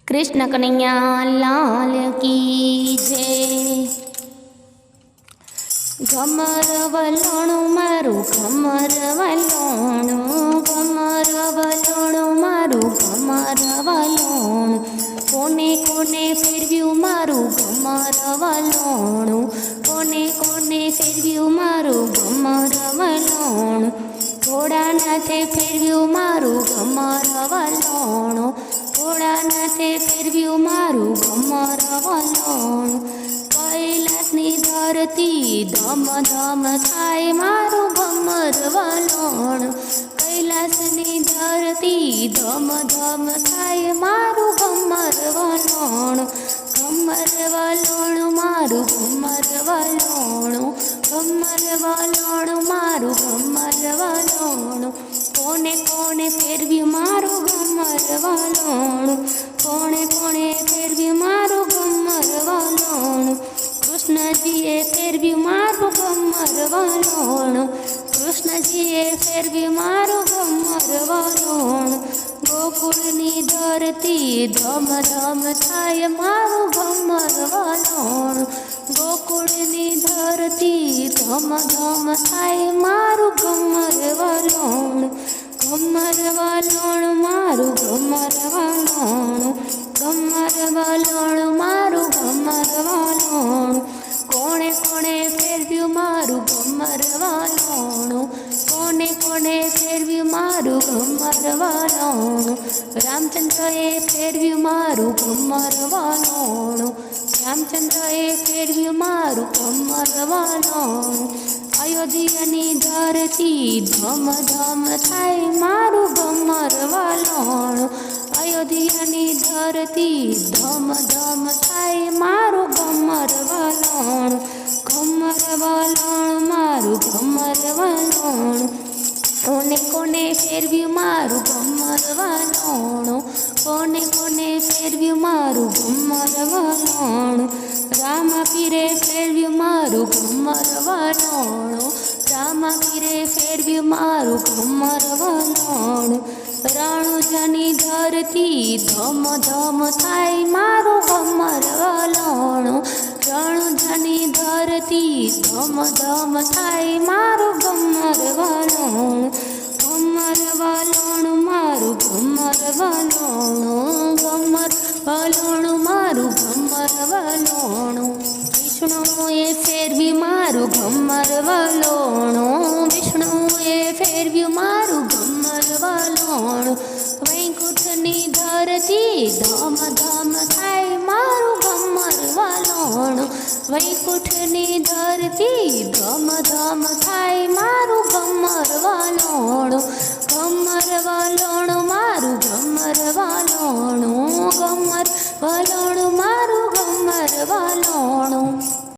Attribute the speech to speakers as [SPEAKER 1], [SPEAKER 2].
[SPEAKER 1] कृष्ण कन्हैया लाल की जय। घमर वलोणु मारू घमर वलोणु, घमर वलोणु मारू घमर वलोणु, कोने कोने फेरव्यू मारू घमर वलोणु, कोने कोने फेरव्यू मारू घमर वलोणु, घोड़ा नाथे फेरव्यू मारू घमर वलोणु, घोड़ा नाथे फेरव्यू मारू घमर वलोणु, कैलासनी धरती धम धम थाय मारू घमर वलोणु, कैलासनी धरती धम धम थाय मारू घमर वलोणु, घमर वलोणु मारू घमर वलोणु, घमर वलोणु मारू घमर वलोणु, कोने कोने फेरव्यू मारू घमर वलोणु, कोने कोने फेरव्यू मारू घमर वलोणु, कृष्णजीए फेरव्यू मारू घमर वलोणु, कृष्णजीए फेरव्यू मारू घमर वलोणु, गोकुळनी धरती धम धम थाय मारू घमर वलोणु, गोकुळनी धरती धम धम थाय मारू घमर वलोणु, घमर वलोणु मारू घमर वलोणु, घमर वलोणु मारू घमर वलोणु, कोणे कोणे फेरव्यू मारू घमर वलोणु, कोने कोने फेरव्यू मारू घमर वलोणु, रामचंद्रए फेरव्यू मारू घमर वलोणु, रामचंद्रए फेरव्यू मारू घमर वलोणु, अयोध्यानी धरती धम धम थाय मारू घमर वलोणु, अयोध्यानी धरती धम धम थाय मारू घमर वलोणु, घमर वलोणु मारू घमर वलोणु, कोने कोने फेरव्यू मारू घमर वलोणु, कोने कोने फेरव्यू मारू घमर वलोणु, राम पीरे फेरव्यू मारू घमर वलोणु, राम पीरे फेरव्यू मारू घमर वलोणु, राणुजानी धरती धम धम थाय मारू घमर वलोणु, राणुजानी धरती धम धम थाय मारू घमर वलोणु, घमर वलोणु मारू घमर वलोणु, घमर वलोणु मारू घमर वलोणु, विष्णुए फेरव्यू मारू घमर वलोणु, विष्णुए फेरव्यू मारू घमर वलोणु, वैकुंठनी धरती धम धम थाय मारू घमर वलोणु, वैकुंठनी धरती धम धम थाय मारू